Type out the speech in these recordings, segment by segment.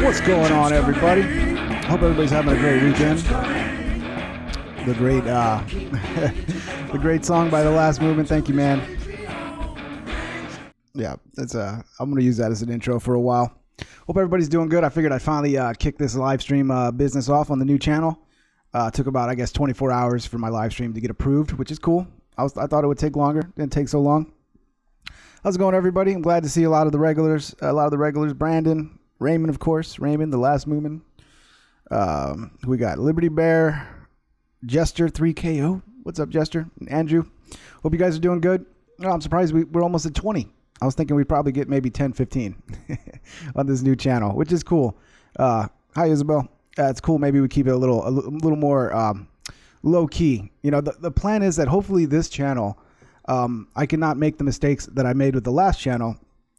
What's going on, everybody? Hope everybody's having a great weekend. The great, the great song by The Last Movement. Thank you, man. Yeah, that's I'm gonna use that as an intro for a while. Hope everybody's doing good. I figured I'd finally kick this live stream business off on the new channel. Took about, I guess, 24 hours for my live stream to get approved, which is cool. I thought it would take longer. Didn't take so long. How's it going, everybody? I'm glad to see a lot of the regulars. Brandon, Raymond, of course. Raymond, The Last Movement. We got Liberty Bear, Jester 3KO. What's up, Jester? And Andrew. Hope you guys are doing good. Oh, I'm surprised we're almost at 20. I was thinking we'd probably get maybe 10, 15 on this new channel, which is cool. Hi, Isabel. It's cool. Maybe we keep it a little more low key. You know, the plan is that hopefully this channel, I cannot make the mistakes that I made with the last channel,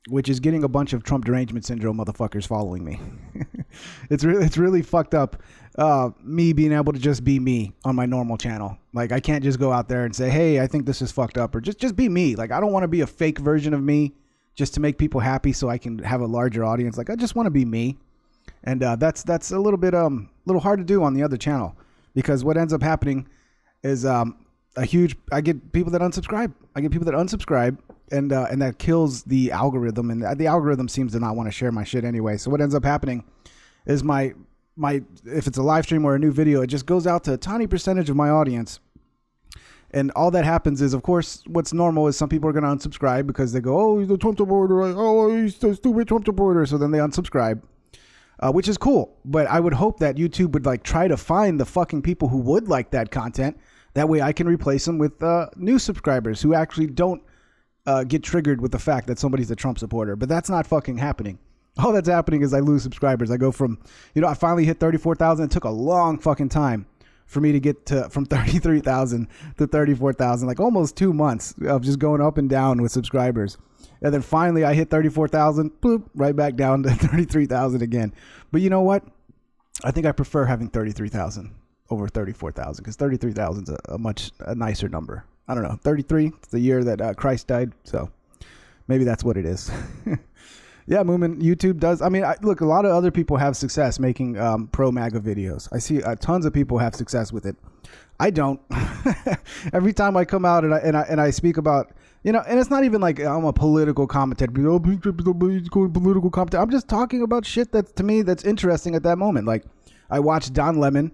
which is getting a bunch of Trump derangement syndrome motherfuckers following me. It's really fucked up. Me being able to just be me on my normal channel. Like, I can't just go out there and say, hey, I think this is fucked up, or just be me. Like, I don't want to be a fake version of me just to make people happy so I can have a larger audience. Like, I just want to be me. And that's a little bit little hard to do on the other channel, because what ends up happening is I get people that unsubscribe. And that kills the algorithm, and the algorithm seems to not want to share my shit anyway. So what ends up happening is my if it's a live stream or a new video, it just goes out to a tiny percentage of my audience. And all that happens is, of course, what's normal is some people are going to unsubscribe because they go, oh, he's a Trump supporter. Oh, he's a stupid Trump supporter. So then they unsubscribe, which is cool. But I would hope that YouTube would like try to find the fucking people who would like that content. That way I can replace them with new subscribers who actually don't get triggered with the fact that somebody's a Trump supporter. But that's not fucking happening. All that's happening is I lose subscribers. I go from, I finally hit 34,000. It took a long fucking time for me to get from 33,000 to 34,000, like almost 2 months of just going up and down with subscribers. And then finally I hit 34,000, boop, right back down to 33,000 again. But you know what? I think I prefer having 33,000 over 34,000, because 33,000 is a nicer number. I don't know. 33, it's the year that Christ died. So maybe that's what it is. Yeah, Moomin, YouTube does. I mean, look, a lot of other people have success making pro MAGA videos. I see tons of people have success with it. I don't. Every time I come out and I speak about, and it's not even like I'm a political commentator. Oh, political commentator. I'm just talking about shit that to me that's interesting at that moment. Like, I watched Don Lemon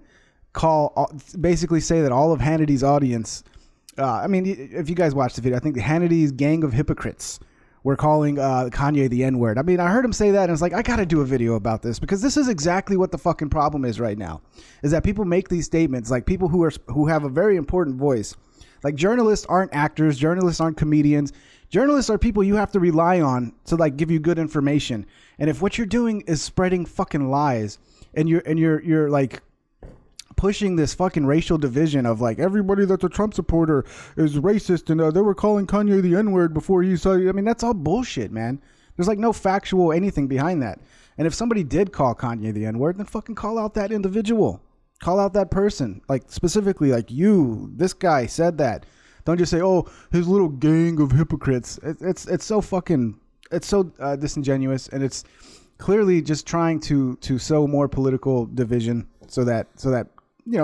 basically say that all of Hannity's audience. I mean, if you guys watched the video, I think Hannity's gang of hypocrites were calling Kanye the N-word. I mean, I heard him say that, and it's like, I got to do a video about this, because this is exactly what the fucking problem is right now, is that people make these statements, like people who have a very important voice. Like, journalists aren't actors, journalists aren't comedians. Journalists are people you have to rely on to like give you good information. And if what you're doing is spreading fucking lies, and you're like pushing this fucking racial division of like everybody that's a Trump supporter is racist, and they were calling Kanye the N-word before he saw. I mean, that's all bullshit, man. There's like no factual anything behind that. And if somebody did call Kanye the N-word, then fucking call out that individual, call out that person, like specifically, like, this guy said that. Don't just say, oh, his little gang of hypocrites. It's so fucking, it's so disingenuous, and it's clearly just trying to sow more political division so that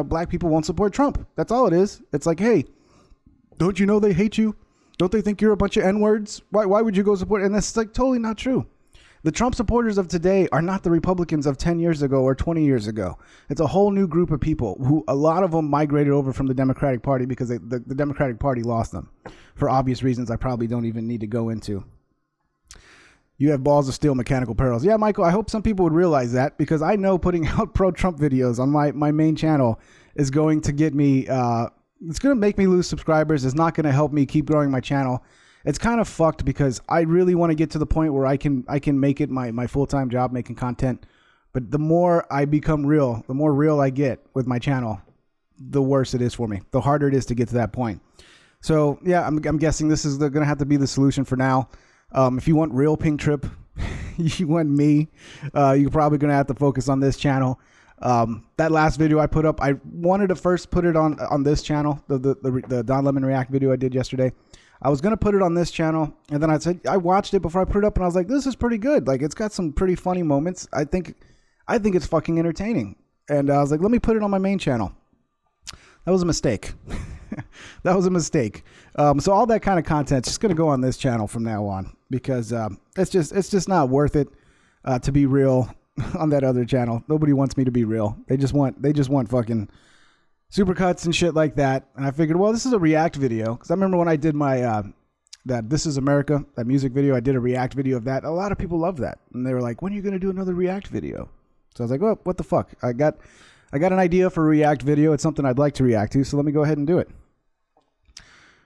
black people won't support Trump. That's all it is. It's like, hey, don't you know they hate you? Don't they think you're a bunch of N-words? Why would you go support? And that's like totally not true. The Trump supporters of today are not the Republicans of 10 years ago or 20 years ago. It's a whole new group of people who, a lot of them migrated over from the Democratic Party because the Democratic Party lost them for obvious reasons I probably don't even need to go into. You have balls of steel, mechanical perils. Yeah, Michael, I hope some people would realize that, because I know putting out pro-Trump videos on my main channel is going to get me, it's going to make me lose subscribers. It's not going to help me keep growing my channel. It's kind of fucked, because I really want to get to the point where I can make it my full-time job making content. But the more I become real, the more real I get with my channel, the worse it is for me. The harder it is to get to that point. So yeah, I'm guessing this is going to have to be the solution for now. If you want real Pingtr1p, you want me, you're probably going to have to focus on this channel. That last video I put up, I wanted to first put it on this channel, the Don Lemon React video I did yesterday. I was going to put it on this channel, and then I watched it before I put it up, and I was like, this is pretty good. Like, it's got some pretty funny moments. I think I think it's fucking entertaining. And I was like, let me put it on my main channel. That was a mistake. That was a mistake. So all that kind of content's just going to go on this channel from now on, because it's just not worth it to be real on that other channel. Nobody wants me to be real. They just want fucking supercuts and shit like that. And I figured, well, this is a react video, because I remember when I did my that This Is America, that music video, I did a react video of that. A lot of people loved that, and they were like, when are you going to do another react video? So I was like, well, what the fuck? I got an idea for a react video. It's something I'd like to react to, so let me go ahead and do it.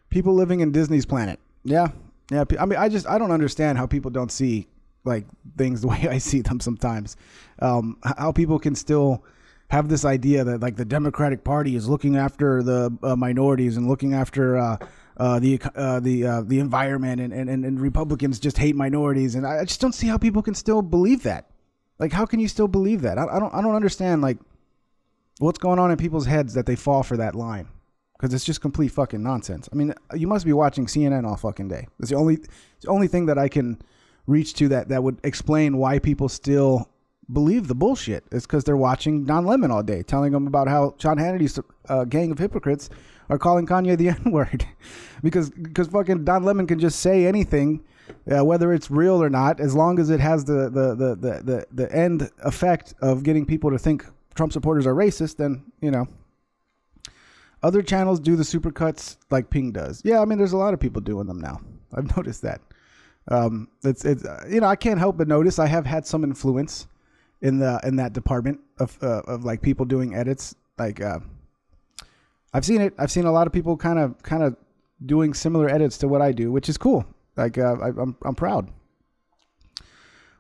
People living in Disney's planet. Yeah. I mean, I don't understand how people don't see like things the way I see them sometimes. How people can still have this idea that like the Democratic Party is looking after the minorities and looking after the environment, and Republicans just hate minorities, and I just don't see how people can still believe that. Like, how can you still believe that? I don't understand like what's going on in people's heads that they fall for that line, because it's just complete fucking nonsense. I mean, you must be watching CNN all fucking day. It's the only thing that I can reach to that would explain why people still believe the bullshit. It's because they're watching Don Lemon all day, telling them about how Sean Hannity's gang of hypocrites are calling Kanye the N-word, because fucking Don Lemon can just say anything, whether it's real or not, as long as it has the end effect of getting people to think Trump supporters are racist. Then, you know, other channels do the supercuts like Ping does. Yeah, I mean, there's a lot of people doing them now. I've noticed that. It's you know, I can't help but notice I have had some influence in that department of like people doing edits. Like I've seen it. I've seen a lot of people kind of doing similar edits to what I do, which is cool. Like I'm proud.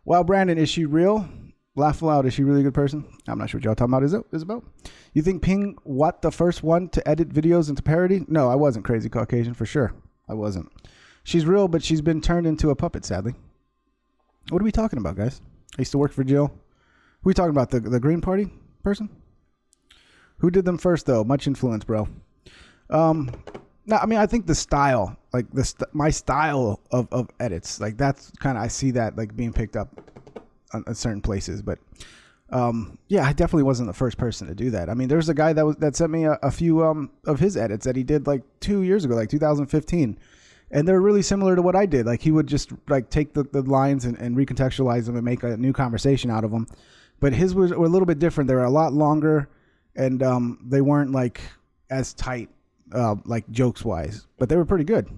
Wow, Brandon, is she real? Laugh aloud. Is she really a good person? I'm not sure what y'all talking about. Isabel? You think Ping1p the first one to edit videos into parody? No, I wasn't, Crazy Caucasian, for sure. I wasn't. She's real, but she's been turned into a puppet, sadly. What are we talking about, guys? I used to work for Jill. Who are we talking about? The Green Party person? Who did them first, though? Much influence, bro. No, I mean, I think the style, like my style of edits, like that's kind of, I see that like being picked up on certain places, but yeah, I definitely wasn't the first person to do that. I mean, there's a guy that sent me a few of his edits that he did like 2 years ago, like 2015, and they're really similar to what I did. Like he would just like take the lines and recontextualize them and make a new conversation out of them. But his were a little bit different. They were a lot longer, and they weren't like as tight, like jokes wise, but they were pretty good.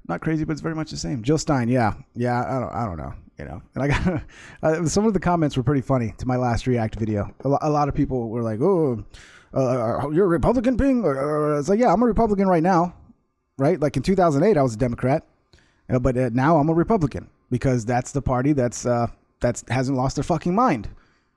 Not crazy, but it's very much the same. Jill Stein, yeah. I don't know, you know. And I got some of the comments were pretty funny to my last React video. A lot of people were like, "Oh, you're a Republican, Ping?" Or it's like, yeah, I'm a Republican right now, right? Like in 2008, I was a Democrat, but now I'm a Republican because that's the party that hasn't lost their fucking mind.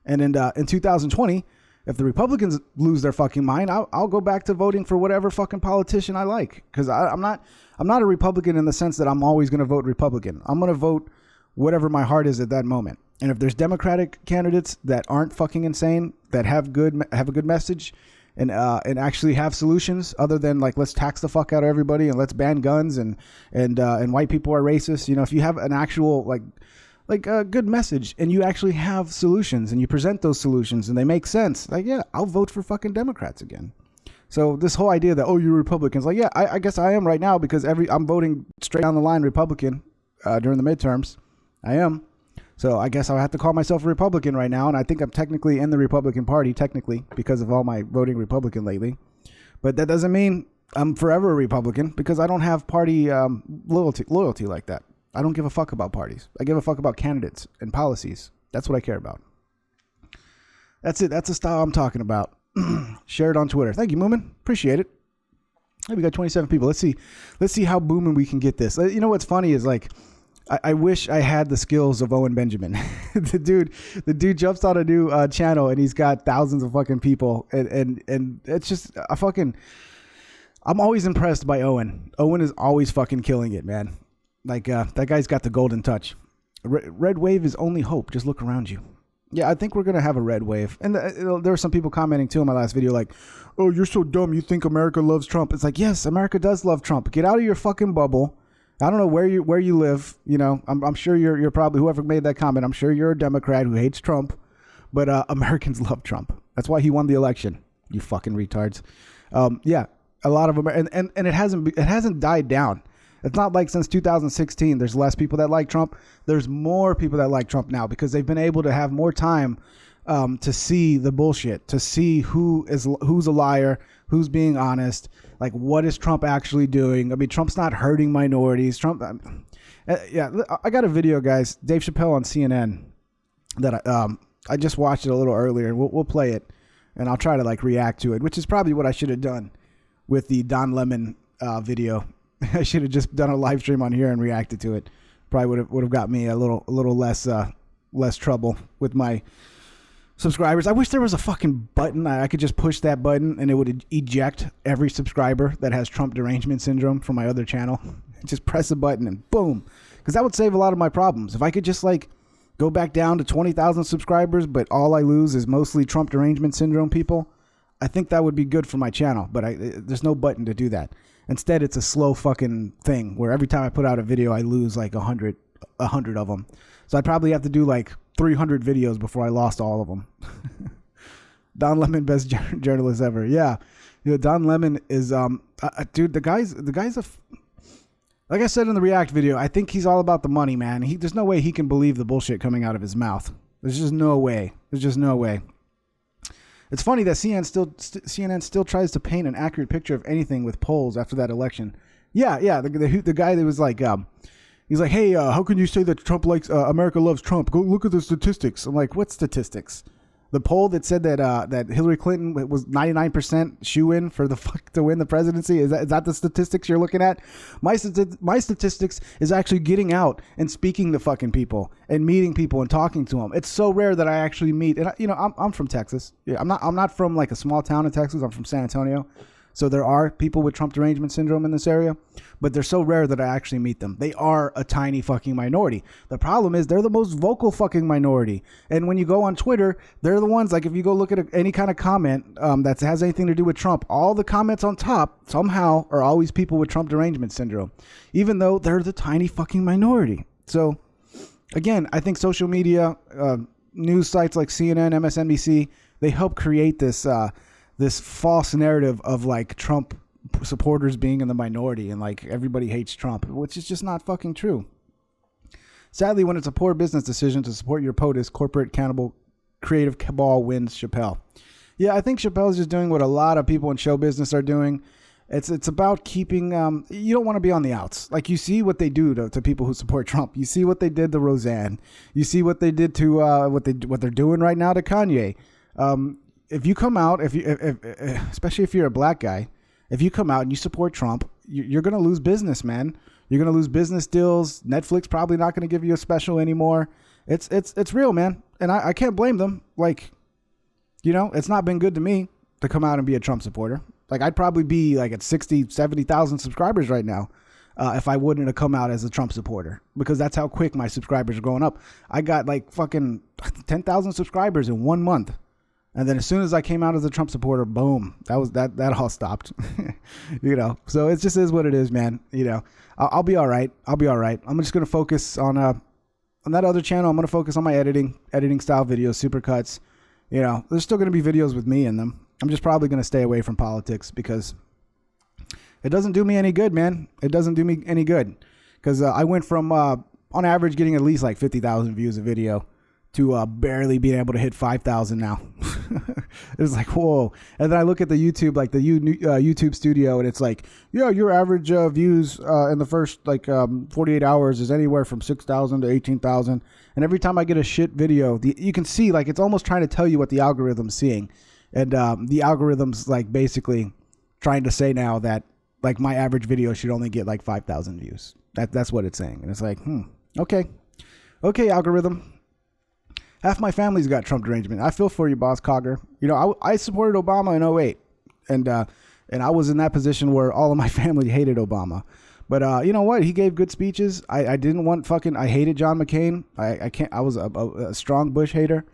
And in 2020, if the Republicans lose their fucking mind, I'll go back to voting for whatever fucking politician I like, because I'm not a Republican in the sense that I'm always going to vote Republican. I'm going to vote whatever my heart is at that moment. And if there's Democratic candidates that aren't fucking insane, that have a good message, and actually have solutions other than like, let's tax the fuck out of everybody and let's ban guns and white people are racist. You know, if you have an actual like a good message and you actually have solutions and you present those solutions and they make sense, like, yeah, I'll vote for fucking Democrats again. So this whole idea that, oh, you're Republicans, like, yeah, I guess I am right now, because I'm voting straight down the line Republican during the midterms. I am. So I guess I'll have to call myself a Republican right now. And I think I'm technically in the Republican Party, technically, because of all my voting Republican lately. But that doesn't mean I'm forever a Republican, because I don't have party loyalty like that. I don't give a fuck about parties. I give a fuck about candidates and policies. That's what I care about. That's it. That's the style I'm talking about. Share it on Twitter. Thank you, Moomin. Appreciate it. Hey, we got 27 people. Let's see how booming we can get this. You know what's funny is, like, I wish I had the skills of Owen Benjamin. the dude jumps on a new channel and he's got thousands of fucking people, and it's just I'm always impressed by Owen. Owen is always fucking killing it, man. Like, that guy's got the golden touch. Red wave is only hope. Just look around you. Yeah, I think we're going to have a red wave. And there were some people commenting, too, in my last video, like, oh, you're so dumb. You think America loves Trump. It's like, yes, America does love Trump. Get out of your fucking bubble I don't know where you live. You know, I'm sure you're probably, whoever made that comment, I'm sure you're a Democrat who hates Trump, but Americans love Trump. That's why he won the election. You fucking retards. Yeah, a lot of them, and it hasn't died down. It's not like since 2016 there's less people that like Trump. There's more people that like Trump now because they've been able to have more time to see the bullshit, to see who's a liar, who's being honest, like what is Trump actually doing. I mean, Trump's not hurting minorities. Trump, yeah, I got a video, guys. Dave Chappelle on CNN that I just watched it a little earlier, and we'll play it, and I'll try to like react to it, which is probably what I should have done with the Don Lemon video. I should have just done a live stream on here and reacted to it. Probably would have got me a little less trouble with my subscribers. I wish there was a fucking button. I could just push that button and it would eject every subscriber that has Trump derangement syndrome from my other channel. Just press a button and boom. Because that would save a lot of my problems. If I could just like go back down to 20,000 subscribers, but all I lose is mostly Trump derangement syndrome people, I think that would be good for my channel. But there's no button to do that. Instead, it's a slow fucking thing where every time I put out a video, I lose like 100 of them. So I'd probably have to do like 300 videos before I lost all of them. Don Lemon, best journalist ever. Yeah. You know, Don Lemon is, dude, the guy's like I said in the React video, I think he's all about the money, man. There's no way he can believe the bullshit coming out of his mouth. There's just no way. There's just no way. It's funny that CNN still tries to paint an accurate picture of anything with polls after that election. Yeah. The guy that was like, he's like, hey, how can you say that Trump likes America loves Trump? Go look at the statistics. I'm like, what statistics? The poll that said that Hillary Clinton was 99% shoe-in for the fuck to win the presidency. Is that the statistics you're looking at? My statistics is actually getting out and speaking to fucking people and meeting people and talking to them. It's so rare that I actually meet. And I'm from Texas. Yeah, I'm not from like a small town in Texas. I'm from San Antonio. So there are people with Trump derangement syndrome in this area, but they're so rare that I actually meet them. They are a tiny fucking minority. The problem is they're the most vocal fucking minority. And when you go on Twitter, they're the ones, like if you go look at any kind of comment that has anything to do with Trump, all the comments on top somehow are always people with Trump derangement syndrome, even though they're the tiny fucking minority. So again, I think social media, news sites like CNN, MSNBC, they help create this false narrative of like Trump supporters being in the minority and like everybody hates Trump, which is just not fucking true. Sadly, when it's a poor business decision to support your POTUS, corporate cannibal creative cabal wins Chappelle. Yeah, I think Chappelle's just doing what a lot of people in show business are doing. It's about keeping, you don't want to be on the outs. Like you see what they do to people who support Trump. You see what they did to Roseanne. You see what they did to what they're doing right now to Kanye. If you come out, especially if you're a black guy, if you come out and you support Trump, you're going to lose business, man. You're going to lose business deals. Netflix probably not going to give you a special anymore. It's real, man. And I can't blame them. Like, it's not been good to me to come out and be a Trump supporter. Like I'd probably be like at 60, 70,000 subscribers right now if I wouldn't have come out as a Trump supporter, because that's how quick my subscribers are going up. I got like fucking 10,000 subscribers in 1 month. And then as soon as I came out as a Trump supporter, boom, that all stopped. So it just is what it is, man. I'll be all right. I'm just going to focus on that other channel. I'm going to focus on my editing style videos, supercuts. There's still going to be videos with me in them. I'm just probably going to stay away from politics because it doesn't do me any good, man. It doesn't do me any good because I went from on average getting at least like 50,000 views a video to barely being able to hit 5,000 now. It's like, whoa. And then I look at the YouTube, like the YouTube studio, and it's like, yeah, your average views in the first 48 hours is anywhere from 6,000 to 18,000. And every time I get a shit video, you can see like it's almost trying to tell you what the algorithm's seeing. And the algorithm's like basically trying to say now that like my average video should only get like 5,000 views. That's what it's saying. And it's like, okay, algorithm. Half my family's got Trump derangement. I feel for you, Boss Cogger. I supported Obama in 2008, and I was in that position where all of my family hated Obama. But you know what? He gave good speeches. I didn't want I hated John McCain. I was a strong Bush hater.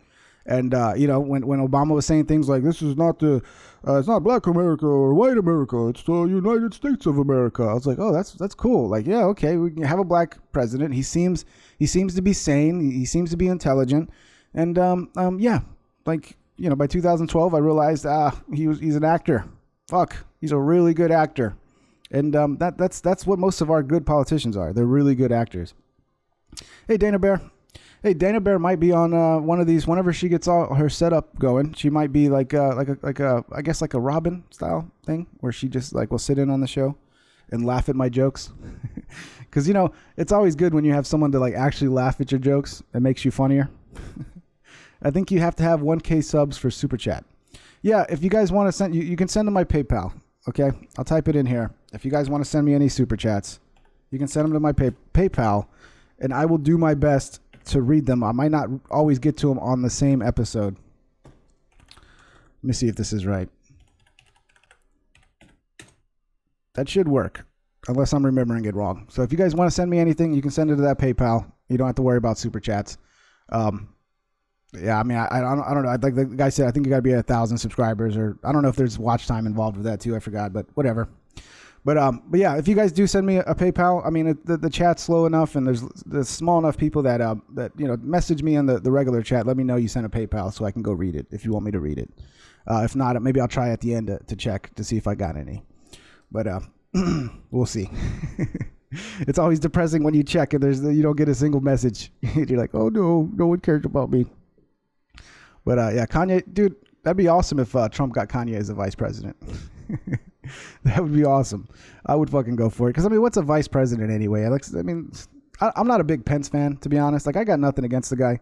And when Obama was saying things like, this is not it's not Black America or white America, it's the United States of America, I was like, oh, that's cool. Like, yeah, okay, we can have a black president. He seems to be sane. He seems to be intelligent. And yeah, like, by 2012, I realized he's an actor. Fuck, he's a really good actor. And that's what most of our good politicians are. They're really good actors. Hey, Dana Bear. Hey, Dana Bear might be on one of these whenever she gets all her setup going. She might be like a I guess like a Robin style thing where she just like will sit in on the show and laugh at my jokes. Because it's always good when you have someone to like actually laugh at your jokes. It makes you funnier. I think you have to have 1K subs for Super Chat. Yeah, if you guys want to send, you can send to my PayPal. Okay, I'll type it in here. If you guys want to send me any Super Chats, you can send them to my PayPal, and I will do my best to read them. I might not always get to them on the same episode. Let me see if this is right. That should work, unless I'm remembering it wrong. So if you guys want to send me anything, you can send it to that PayPal. You don't have to worry about Super Chats. Yeah, I mean, I don't know. Like the guy said, I think you got to be at 1,000 subscribers, or I don't know if there's watch time involved with that too. I forgot, but whatever. But yeah, if you guys do send me a PayPal, I mean, the chat's slow enough, and there's small enough people that message me in the regular chat. Let me know you sent a PayPal so I can go read it if you want me to read it. If not, maybe I'll try at the end to check to see if I got any. But we'll see. It's always depressing when you check and you don't get a single message. You're like, oh no one cares about me. But yeah, Kanye, dude, that'd be awesome if Trump got Kanye as a vice president. That would be awesome. I would fucking go for it. Because, I mean, what's a vice president anyway? I'm not a big Pence fan, to be honest. Like, I got nothing against the guy.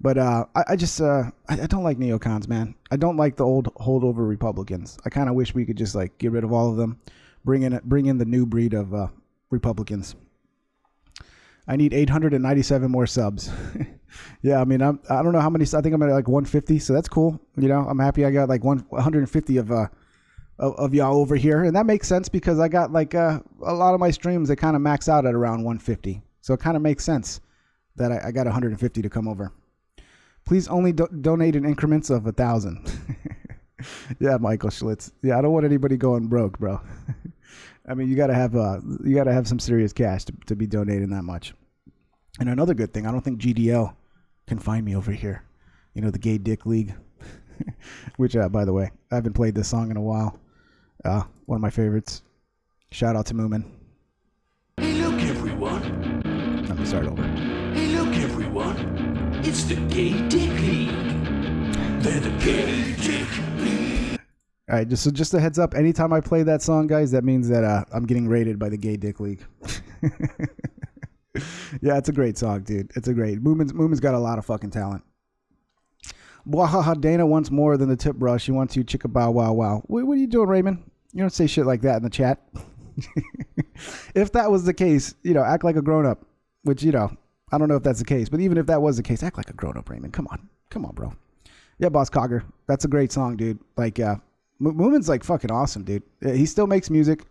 But I don't like neocons, man. I don't like the old holdover Republicans. I kind of wish we could just, like, get rid of all of them. Bring in the new breed of Republicans. I need 897 more subs. Yeah, I mean, I don't know how many. I think I'm at like 150, so that's cool. I'm happy I got like 150 of y'all over here, and that makes sense because I got like a lot of my streams that kind of max out at around 150, so it kind of makes sense that I got 150 to come over. Please only donate in increments of 1,000. Yeah, Michael Schlitz. Yeah, I don't want anybody going broke, bro. I mean, you gotta have some serious cash to be donating that much. And another good thing, I don't think GDL can find me over here. The Gay Dick League, which, by the way, I haven't played this song in a while. One of my favorites. Shout out to Moomin. Hey, look, everyone. Let me start over. Hey, look, everyone. It's the Gay Dick League. They're the Gay Dick League. All right, just a heads up. Anytime I play that song, guys, that means that I'm getting raided by the Gay Dick League. Yeah, it's a great song, dude. It's a great. Moomin's got a lot of fucking talent. Wahaha, Dana wants more than the tip brush. She wants you chicka bow wow wow. What are you doing, Raymond? You don't say shit like that in the chat. If that was the case, act like a grown up. Which I don't know if that's the case, but even if that was the case, act like a grown up, Raymond. Come on, bro. Yeah, Boss Cogger, that's a great song, dude. Like, Moomin's like fucking awesome, dude. He still makes music.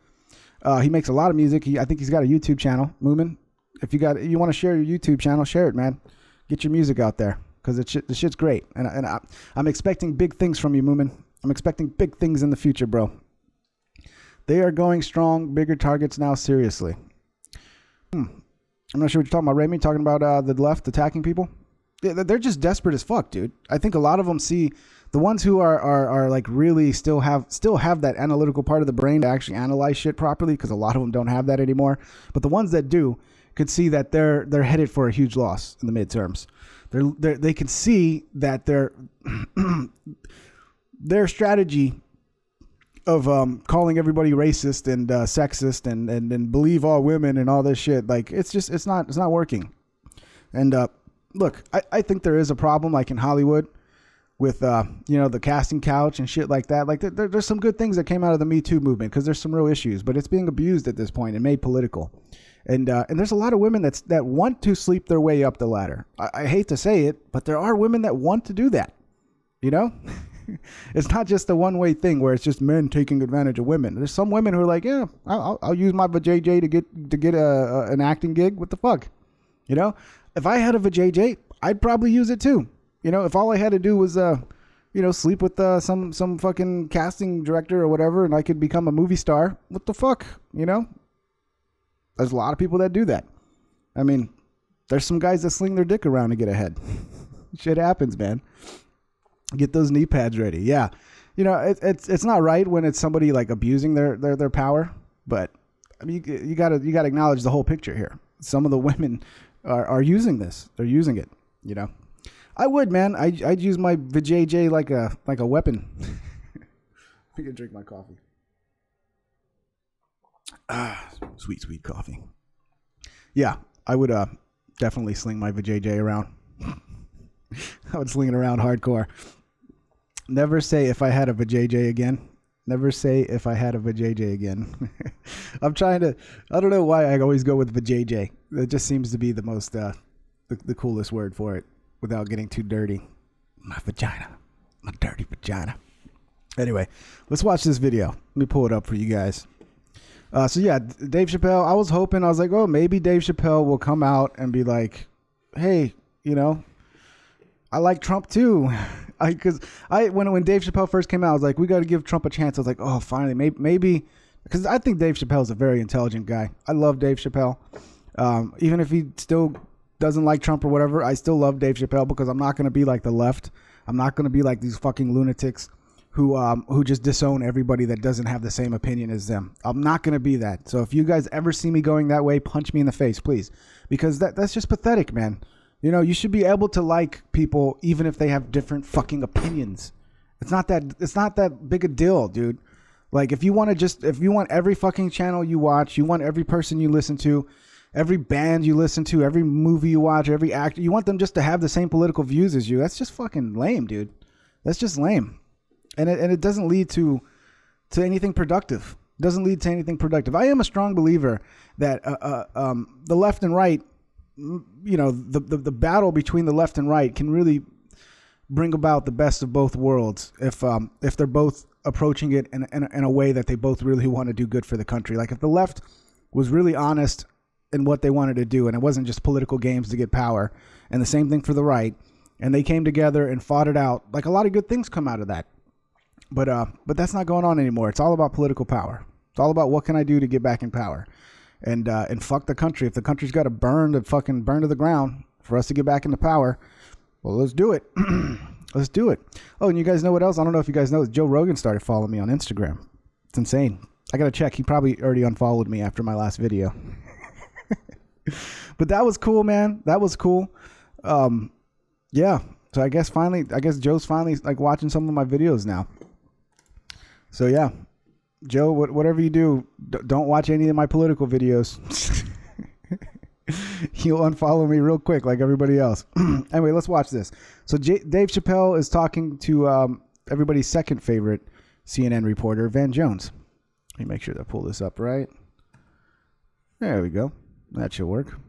He makes a lot of music. I think he's got a YouTube channel. Moomin, if you want to share your YouTube channel, share it, man. Get your music out there because the shit's great. And I'm expecting big things from you, Moomin. I'm expecting big things in the future, bro. They are going strong, bigger targets now. Seriously. I'm not sure what you're talking about, Raymond. Talking about the left attacking people. They're just desperate as fuck, dude. I think a lot of them see. The ones who are like really still have that analytical part of the brain to actually analyze shit properly, because a lot of them don't have that anymore. But the ones that do could see that they're headed for a huge loss in the midterms. They can see that their strategy of calling everybody racist and sexist and believe all women and all this shit, like it's not working. And look, I think there is a problem like in Hollywood with the casting couch and shit like that. Like there's some good things that came out of the Me Too movement because there's some real issues, but it's being abused at this point and made political. And there's a lot of women that want to sleep their way up the ladder. I hate to say it, but there are women that want to do that. It's not just a one-way thing where it's just men taking advantage of women. There's some women who are like, yeah, I'll use my vajayjay to get an acting gig. What the fuck? If I had a vajayjay, I'd probably use it too. You know, if all I had to do was, sleep with some fucking casting director or whatever, and I could become a movie star, what the fuck? You know, there's a lot of people that do that. I mean, there's some guys that sling their dick around to get ahead. Shit happens, man. Get those knee pads ready. Yeah, you know, it's not right when it's somebody like abusing their power, but I mean, you gotta acknowledge the whole picture here. Some of the women are using this. They're using it. You know, I would, man. I'd use my vajayjay like a weapon. I can drink my coffee. Sweet coffee. Yeah, I would definitely sling my vajayjay around. I would sling it around hardcore. Never say if I had a vajayjay again. Never say if I had a vajayjay again. I don't know why I always go with vajayjay. It just seems to be the most, the coolest word for it without getting too dirty. My vagina. My dirty vagina. Anyway, let's watch this video. Let me pull it up for you guys. So yeah, Dave Chappelle, I was like, oh, maybe Dave Chappelle will come out and be like, hey, you know, I like Trump too. Because when Dave Chappelle first came out, I was like, we got to give Trump a chance. I was like, oh, finally, maybe, because I think Dave Chappelle is a very intelligent guy. I love Dave Chappelle. Even if he still doesn't like Trump or whatever, I still love Dave Chappelle because I'm not going to be like the left. I'm not going to be like these fucking lunatics who just disown everybody that doesn't have the same opinion as them. I'm not going to be that. So if you guys ever see me going that way, punch me in the face, please, because that's just pathetic, man. You know, you should be able to like people even if they have different fucking opinions. It's not that big a deal, dude. Like if you want every fucking channel you watch, you want every person you listen to, every band you listen to, every movie you watch, every actor, you want them just to have the same political views as you. That's just fucking lame, dude. That's just lame. And it doesn't lead to anything productive. It doesn't lead to anything productive. I am a strong believer that the left and right, you know, the battle between the left and right can really bring about the best of both worlds if they're both approaching it in a way that they both really want to do good for the country. Like if the left was really honest in what they wanted to do and it wasn't just political games to get power, and the same thing for the right, and they came together and fought it out, like a lot of good things come out of that. But that's not going on anymore. It's all about political power. It's all about what can I do to get back in power, and fuck the country. If the country's got to burn to the ground for us to get back into power, well, let's do it. Let's do it. Oh, and you guys know what else? I don't know if you guys know. Joe Rogan started following me on Instagram. It's insane. I gotta check. He probably already unfollowed me after my last video. But that was cool, man. That was cool. Yeah. So I guess Joe's finally like watching some of my videos now. So yeah, Joe, whatever you do, don't watch any of my political videos. He'll unfollow me real quick like everybody else. Anyway, let's watch this. So Dave Chappelle is talking to everybody's second favorite CNN reporter, Van Jones. Let me make sure to pull this up right. There we go. That should work. All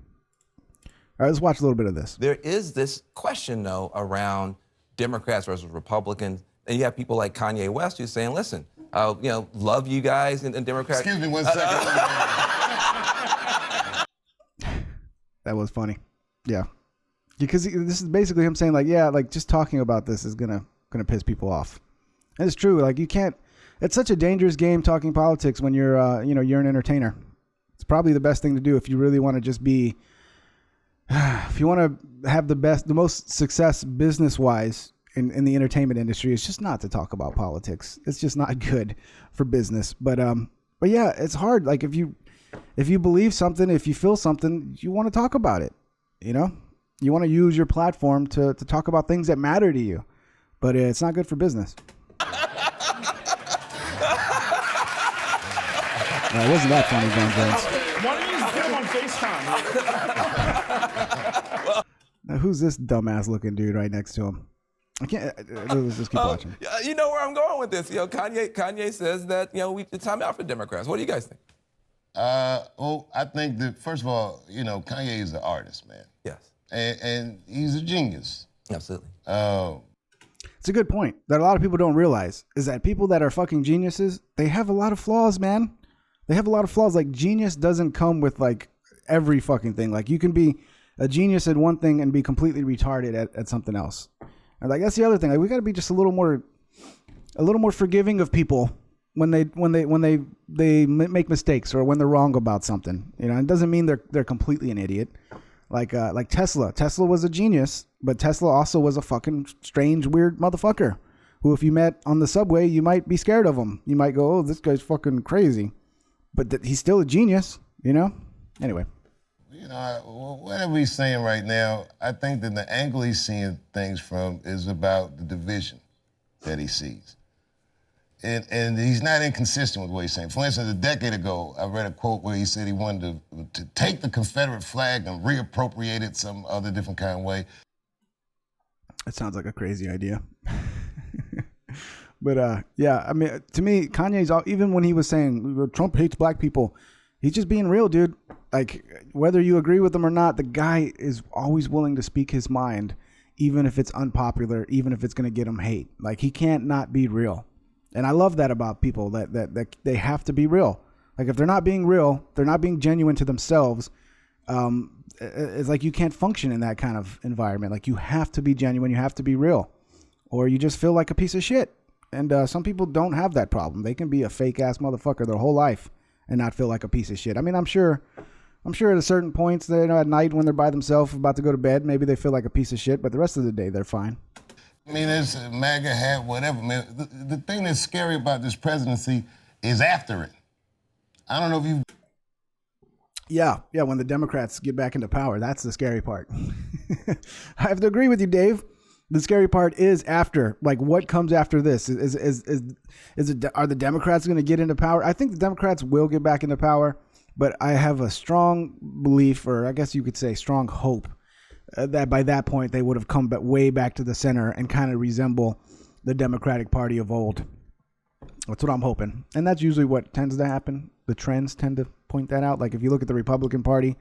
right, let's watch a little bit of this. There is this question, though, around Democrats versus Republicans. And you have people like Kanye West who's saying, listen, love you guys and Democrats. Excuse me 1 second. That was funny. Yeah. Because this is basically him saying like, yeah, like just talking about this is gonna piss people off. And it's true. Like you can't, it's such a dangerous game talking politics when you're, you're an entertainer. It's probably the best thing to do if you really want to just be, if you want to have the most success business-wise in the entertainment industry, it's just not to talk about politics. It's just not good for business. But yeah, it's hard. Like if you believe something, if you feel something, you want to talk about it. You know, you want to use your platform to talk about things that matter to you. But it's not good for business. It wasn't that funny, Van Jones. Why don't you just get him on FaceTime? Now, who's this dumbass looking dude right next to him? I can't. Let's just keep watching. You know where I'm going with this. Kanye says that it's time out for Democrats. What do you guys think? Well, I think that first of all, Kanye is an artist, man. Yes. And he's a genius. Absolutely. It's a good point that a lot of people don't realize is that people that are fucking geniuses, they have a lot of flaws, man. They have a lot of flaws. Like genius doesn't come with like every fucking thing. Like you can be a genius at one thing and be completely retarded at something else. And like that's the other thing. Like we got to be just a little more forgiving of people when they make mistakes or when they're wrong about something. You know, it doesn't mean they're completely an idiot. Like Tesla. Tesla was a genius, but Tesla also was a fucking strange, weird motherfucker who, if you met on the subway, you might be scared of him. You might go, "Oh, this guy's fucking crazy," but he's still a genius. You know. Anyway. You know, whatever he's saying right now, I think that the angle he's seeing things from is about the division that he sees. And he's not inconsistent with what he's saying. For instance, a decade ago, I read a quote where he said he wanted to take the Confederate flag and reappropriate it some other different kind of way. It sounds like a crazy idea. But yeah, I mean, to me, Kanye's, even when he was saying Trump hates black people, he's just being real, dude. Like, whether you agree with him or not, the guy is always willing to speak his mind, even if it's unpopular, even if it's going to get him hate. Like, he can't not be real. And I love that about people, that they have to be real. Like, if they're not being real, they're not being genuine to themselves, it's like you can't function in that kind of environment. Like, you have to be genuine, you have to be real, or you just feel like a piece of shit. And some people don't have that problem. They can be a fake-ass motherfucker their whole life and not feel like a piece of shit. I mean, I'm sure at a certain points, you know, at night when they're by themselves about to go to bed, maybe they feel like a piece of shit, but the rest of the day they're fine. I mean, it's a MAGA hat, whatever, man. The thing that's scary about this presidency is after it. I don't know if you... Yeah, when the Democrats get back into power, that's the scary part. I have to agree with you, Dave. The scary part is after. Like, what comes after this? Are the Democrats going to get into power? I think the Democrats will get back into power, but I have a strong belief, or I guess you could say strong hope, that by that point they would have come way back to the center and kind of resemble the Democratic Party of old. That's what I'm hoping. And that's usually what tends to happen. The trends tend to point that out. Like if you look at the Republican Party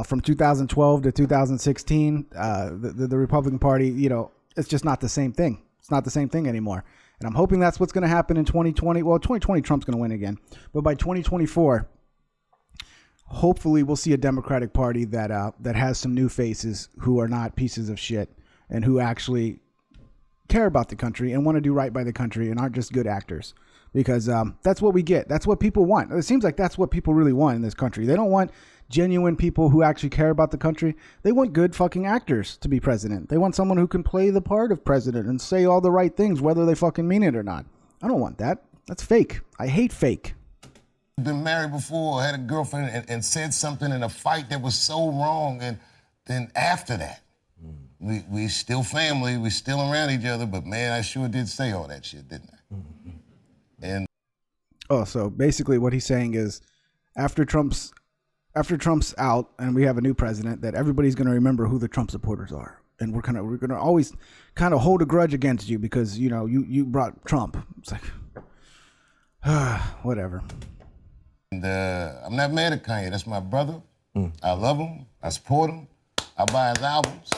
from 2012 to 2016, the Republican Party, you know, it's just not the same thing. It's not the same thing anymore. And I'm hoping that's what's going to happen in 2020. Well, 2020, Trump's going to win again. But by 2024, hopefully we'll see a Democratic Party that has some new faces who are not pieces of shit and who actually care about the country and want to do right by the country and aren't just good actors. Because that's what we get. That's what people want. It seems like that's what people really want in this country. They don't want genuine people who actually care about the country. They want good fucking actors to be president. They want someone who can play the part of president and say all the right things, whether they fucking mean it or not. I don't want that. That's fake. I hate fake. Been married before or had a girlfriend and said something in a fight that was so wrong, and then after that, we still family, we still around each other, but man, I sure did say all that shit, didn't I? And so basically what he's saying is after Trump's out and we have a new president, that everybody's going to remember who the Trump supporters are. And we're going to always kind of hold a grudge against you because, you know, you brought Trump. It's like, whatever. And I'm not mad at Kanye. That's my brother. I love him. I support him. I buy his albums.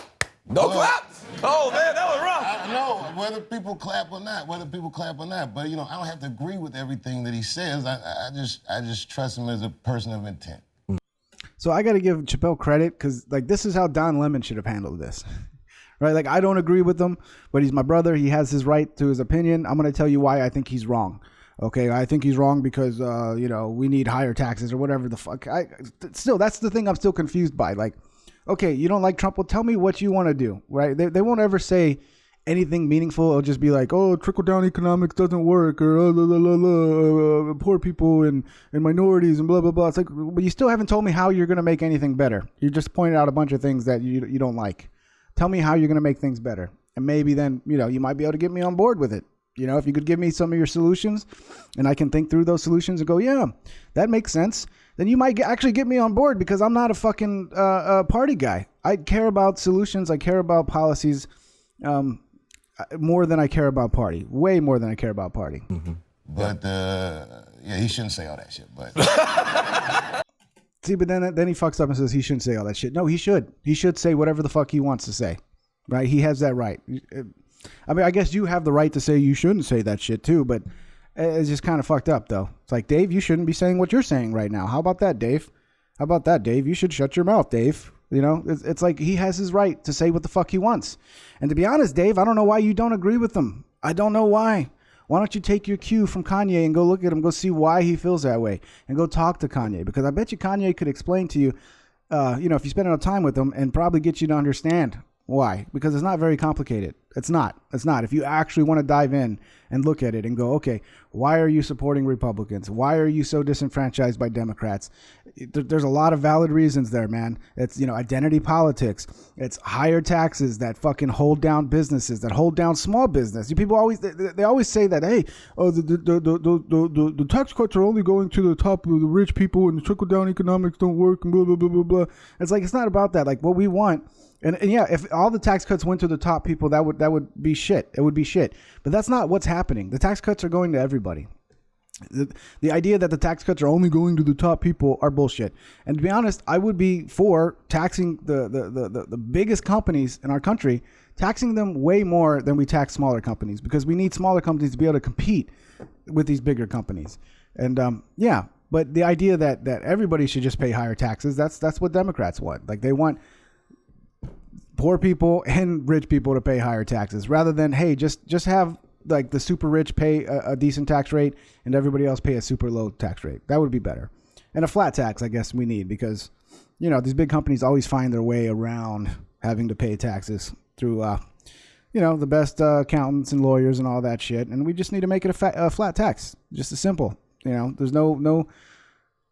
No claps? Oh, man, that was rough. I know, whether people clap or not. But, you know, I don't have to agree with everything that he says. I just trust him as a person of intent. So I got to give Chappelle credit because, like, this is how Don Lemon should have handled this. Right? Like, I don't agree with him, but he's my brother. He has his right to his opinion. I'm going to tell you why I think he's wrong. Okay, I think he's wrong because, you know, we need higher taxes or whatever the fuck. Still, that's the thing I'm still confused by. Like, okay, you don't like Trump? Well, tell me what you want to do, right? They won't ever say anything meaningful. It'll just be like, oh, trickle-down economics doesn't work, or poor people and minorities and blah, blah, blah. It's like, but you still haven't told me how you're going to make anything better. You just pointed out a bunch of things that you don't like. Tell me how you're going to make things better. And maybe then, you know, you might be able to get me on board with it. You know, if you could give me some of your solutions and I can think through those solutions and go, yeah, that makes sense, then you might actually get me on board because I'm not a fucking party guy. I care about solutions. I care about policies more than I care about party. Way more than I care about party. Mm-hmm. But, yeah, he shouldn't say all that shit. But see, but then he fucks up and says he shouldn't say all that shit. No, he should. He should say whatever the fuck he wants to say. Right? He has that right. I mean, I guess you have the right to say you shouldn't say that shit too, but it's just kind of fucked up though. It's like, Dave, you shouldn't be saying what you're saying right now. How about that, Dave? You should shut your mouth, Dave. You know, it's like he has his right to say what the fuck he wants. And to be honest, Dave, I don't know why you don't agree with him. I don't know why. Why don't you take your cue from Kanye and go look at him, go see why he feels that way, and go talk to Kanye? Because I bet you Kanye could explain to you, if you spend enough time with him, and probably get you to understand why. Because it's not very complicated. It's not. If you actually want to dive in and look at it and go, okay, why are you supporting Republicans? Why are you so disenfranchised by Democrats? There's a lot of valid reasons there, man. It's, identity politics. It's higher taxes that fucking hold down businesses, that hold down small business. People always, they always say that, hey, the tax cuts are only going to the top of the rich people and the trickle down economics don't work and blah, blah, blah, blah, blah. It's like, it's not about that. Like what we want. And yeah, if all the tax cuts went to the top people, that would be shit. It would be shit. But that's not what's happening. The tax cuts are going to everybody. The idea that the tax cuts are only going to the top people are bullshit. And to be honest, I would be for taxing the biggest companies in our country, taxing them way more than we tax smaller companies, because we need smaller companies to be able to compete with these bigger companies. And but the idea that everybody should just pay higher taxes, that's what Democrats want. Like they want poor people and rich people to pay higher taxes, rather than, hey, just have like the super rich pay a decent tax rate and everybody else pay a super low tax rate. That would be better. And a flat tax, I guess we need, because these big companies always find their way around having to pay taxes through the best accountants and lawyers and all that shit. And we just need to make it a flat tax, just as simple. There's no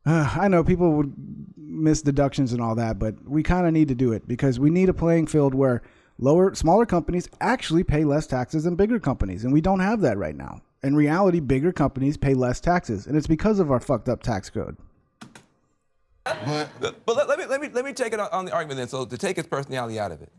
I know people would miss deductions and all that, but we kind of need to do it, because we need a playing field where smaller companies actually pay less taxes than bigger companies. And we don't have that right now. In reality, bigger companies pay less taxes, and it's because of our fucked up tax code. But let me take it on the argument then. So to take his personality out of it,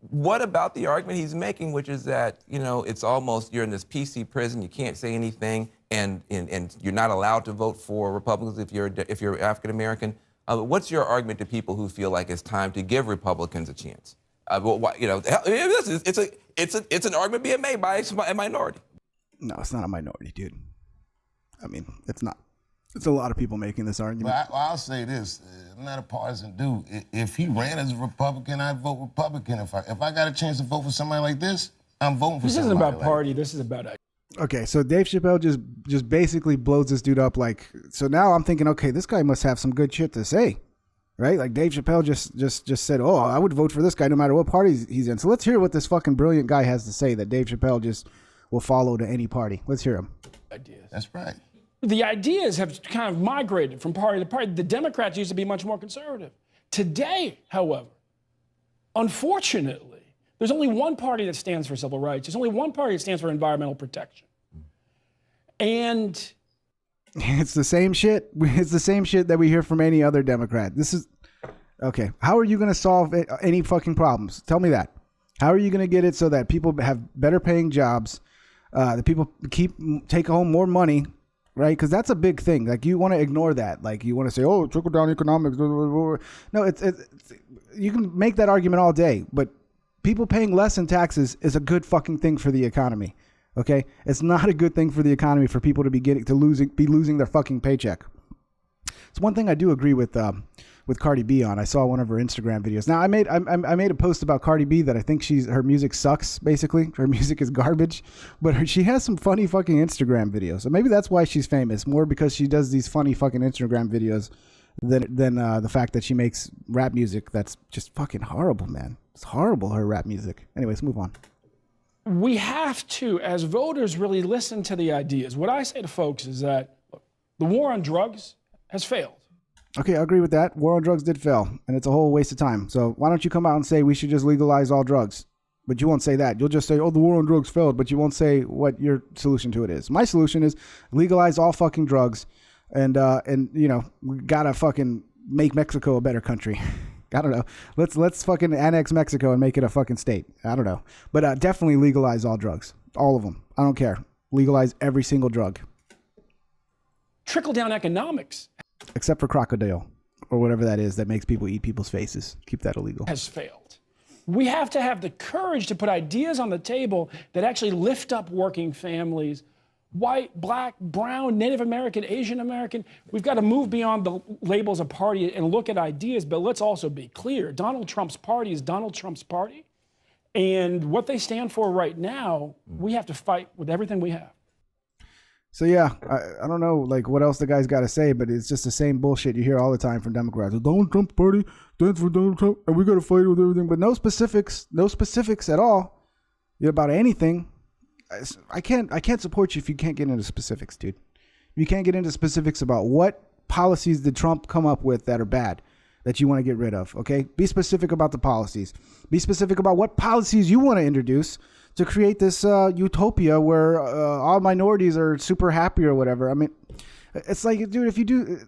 what about the argument he's making, which is that it's almost you're in this PC prison, you can't say anything, and you're not allowed to vote for Republicans if you're African American. What's your argument to people who feel like it's time to give Republicans a chance? It's an argument being made by a minority. No, it's not a minority, dude. I mean, it's not. It's a lot of people making this argument. But I'll say this: I'm not a partisan dude. If he ran as a Republican, I'd vote Republican. If I got a chance to vote for somebody like this, I'm voting for. This somebody isn't about like party. This is about. Okay, so Dave Chappelle just basically blows this dude up. Like, so now I'm thinking, okay, this guy must have some good shit to say, right? Like Dave Chappelle just said, oh, I would vote for this guy no matter what party he's in. So let's hear what this fucking brilliant guy has to say that Dave Chappelle just will follow to any party. Let's hear him. Ideas. That's right. The ideas have kind of migrated from party to party. The Democrats used to be much more conservative. Today, however, unfortunately, there's only one party that stands for civil rights. There's only one party that stands for environmental protection. And it's the same shit. It's the same shit that we hear from any other Democrat. This is okay. How are you going to solve any fucking problems? Tell me that. How are you going to get it so that people have better paying jobs, that people take home more money, right? Because that's a big thing. Like you want to ignore that. Like you want to say, oh, trickle down economics. No, it's you can make that argument all day, but people paying less in taxes is a good fucking thing for the economy. Okay, it's not a good thing for the economy for people to be losing their fucking paycheck. It's one thing I do agree with Cardi B on. I saw one of her Instagram videos. Now I made a post about Cardi B that I think her music sucks. Basically, her music is garbage, but she has some funny fucking Instagram videos. So maybe that's why she's famous, more because she does these funny fucking Instagram videos than the fact that she makes rap music that's just fucking horrible, man. It's horrible, her rap music. Anyways, move on. we have to, as voters, really listen to the ideas. What I say to folks is that look, the war on drugs has failed. Okay, I agree with that. War on drugs did fail, and it's a whole waste of time. So why don't you come out and say we should just legalize all drugs? But you won't say that. You'll just say, oh, the war on drugs failed, but you won't say what your solution to it is. My solution is legalize all fucking drugs, and you know, we gotta fucking make Mexico a better country. I don't know. Let's fucking annex Mexico and make it a fucking state. I don't know. But definitely legalize all drugs. All of them. I don't care. Legalize every single drug. Trickle-down economics. Except for crocodile or whatever that is that makes people eat people's faces. Keep that illegal. Has failed. We have to have the courage to put ideas on the table that actually lift up working families, white, black, brown, Native American, Asian American. We've got to move beyond the labels of party and look at ideas, but let's also be clear. Donald Trump's party is Donald Trump's party. And what they stand for right now, we have to fight with everything we have. So yeah, I don't know like what else the guy's got to say, but it's just the same bullshit you hear all the time from Democrats. The Donald Trump party stands for Donald Trump, and we got to fight with everything, but no specifics at all about anything. I can't support you if you can't get into specifics, dude. You can't get into specifics about what policies did Trump come up with that are bad, that you want to get rid of, okay? Be specific about the policies. Be specific about what policies you want to introduce to create this utopia where all minorities are super happy or whatever. I mean, it's like, dude, if you do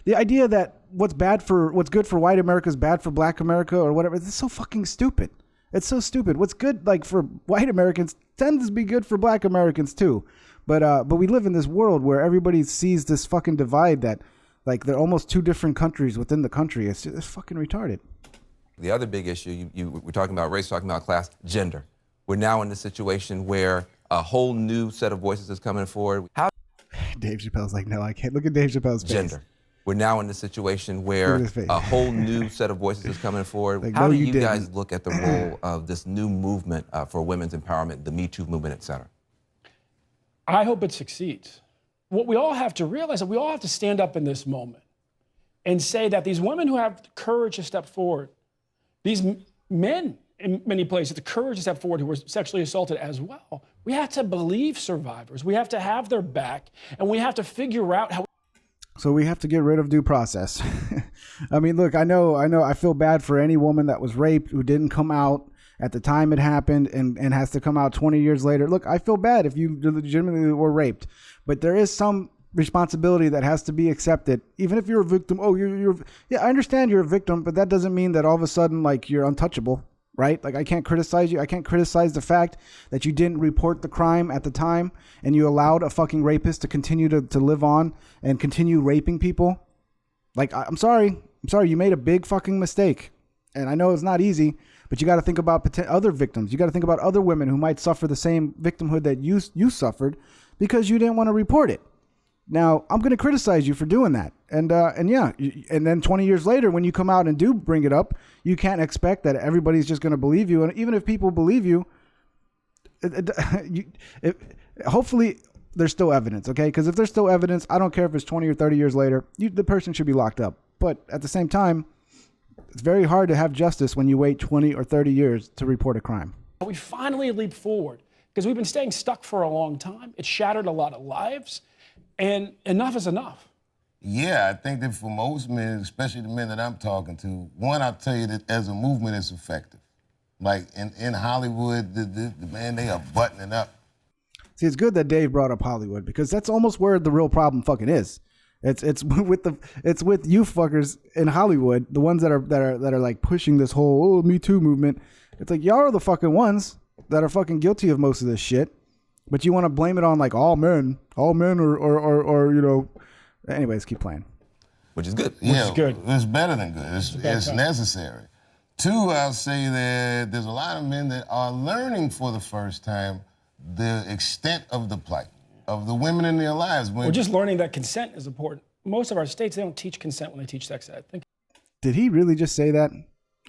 the idea that what's good for white America is bad for black America or whatever, it's so fucking stupid. It's so stupid. What's good like for white Americans tends to be good for black Americans too. But we live in this world where everybody sees this fucking divide that like they're almost two different countries within the country. It's fucking retarded. The other big issue, we're talking about race, talking about class, gender. We're now in the situation where a whole new set of voices is coming forward. How? Dave Chappelle's like, no, I can't. Look at Dave Chappelle's face. Gender. We're now in the situation where a whole new set of voices is coming forward. Like, how no, do you you didn't. guys look at the role of this new movement for women's empowerment, the Me Too movement, et cetera? I hope it succeeds. What we all have to realize is we all have to stand up in this moment and say that these women who have the courage to step forward, these men in many places, the courage to step forward who were sexually assaulted as well, we have to believe survivors. We have to have their back, and we have to figure out how. So we have to get rid of due process. I mean, look, I know. I feel bad for any woman that was raped who didn't come out at the time it happened and has to come out 20 years later. Look, I feel bad if you legitimately were raped, but there is some responsibility that has to be accepted, even if you're a victim. Oh, yeah, I understand you're a victim, but that doesn't mean that all of a sudden, like, you're untouchable, right? Like, I can't criticize you. I can't criticize the fact that you didn't report the crime at the time and you allowed a fucking rapist to continue to live on and continue raping people. Like, I'm sorry. You made a big fucking mistake. And I know it's not easy, but you got to think about other victims. You got to think about other women who might suffer the same victimhood that you suffered because you didn't want to report it. Now, I'm going to criticize you for doing that. And yeah, and then 20 years later, when you come out and do bring it up, you can't expect that everybody's just going to believe you. And even if people believe you, hopefully there's still evidence, okay? Because if there's still evidence, I don't care if it's 20 or 30 years later, the person should be locked up. But at the same time, it's very hard to have justice when you wait 20 or 30 years to report a crime. We finally leap forward because we've been staying stuck for a long time. It shattered a lot of lives, and enough is enough. Yeah, I think that for most men, especially the men that I'm talking to, one, I'll tell you that as a movement, it's effective. Like in Hollywood, the man, they are buttoning up. See, it's good that Dave brought up Hollywood because that's almost where the real problem fucking is. It's with you fuckers in Hollywood, the ones that are like pushing this whole Me Too movement. It's like y'all are the fucking ones that are fucking guilty of most of this shit, but you want to blame it on like all men or you know. Anyways, keep playing. Which is good. Yeah, is good. It's better than good. It's necessary. Two, I'll say that there's a lot of men that are learning for the first time the extent of the plight of the women in their lives. We're just learning that consent is important. Most of our states, they don't teach consent when they teach sex ed. Did he really just say that?